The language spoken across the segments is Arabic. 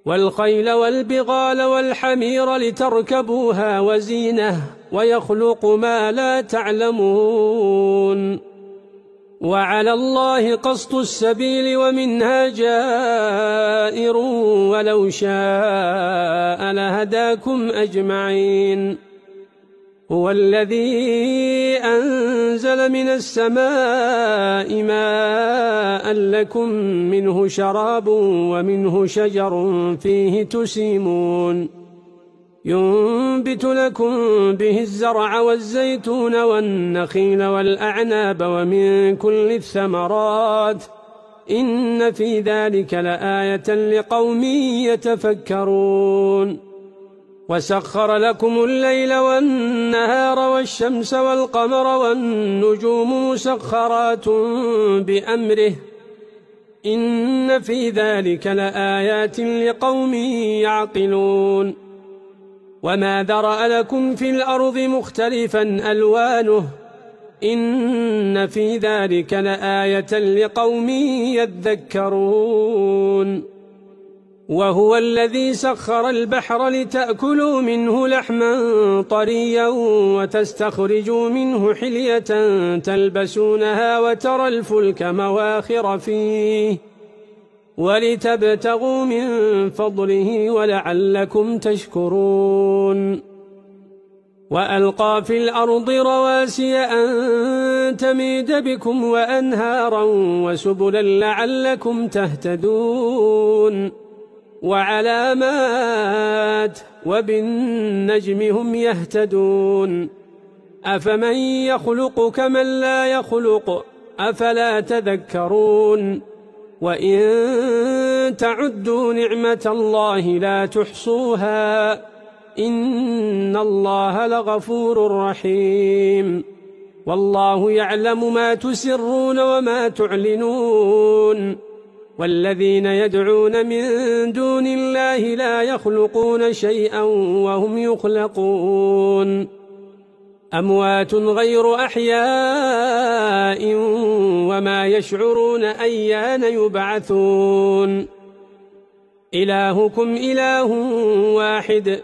والخيل والبغال والحمير لتركبوها وزينة ويخلق ما لا تعلمون وعلى الله قصد السبيل ومنها جائر ولو شاء لهداكم أجمعين هو الذي أنزل من السماء ماء لكم منه شراب ومنه شجر فيه تسيمون ينبت لكم به الزرع والزيتون والنخيل والأعناب ومن كل الثمرات إن في ذلك لآية لقوم يتفكرون وسخر لكم الليل والنهار والشمس والقمر والنجوم مسخرات بأمره إن في ذلك لآيات لقوم يعقلون وما ذرأ لكم في الأرض مختلفا ألوانه إن في ذلك لآية لقوم يذكرون وهو الذي سخر البحر لتأكلوا منه لحما طريا وتستخرجوا منه حلية تلبسونها وترى الفلك مواخر فيه ولتبتغوا من فضله ولعلكم تشكرون وألقى في الأرض رواسي أن تميد بكم وأنهارا وسبلا لعلكم تهتدون وعلامات وبالنجم هم يهتدون أفمن يخلق كمن لا يخلق أفلا تذكرون وإن تعدوا نعمة الله لا تحصوها إن الله لغفور رحيم والله يعلم ما تسرون وما تعلنون والذين يدعون من دون الله لا يخلقون شيئا وهم يخلقون أموات غير أحياء وما يشعرون أيان يبعثون إلهكم إله واحد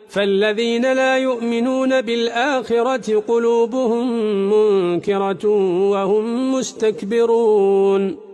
فالذين لا يؤمنون بالآخرة قلوبهم منكرة وهم مستكبرون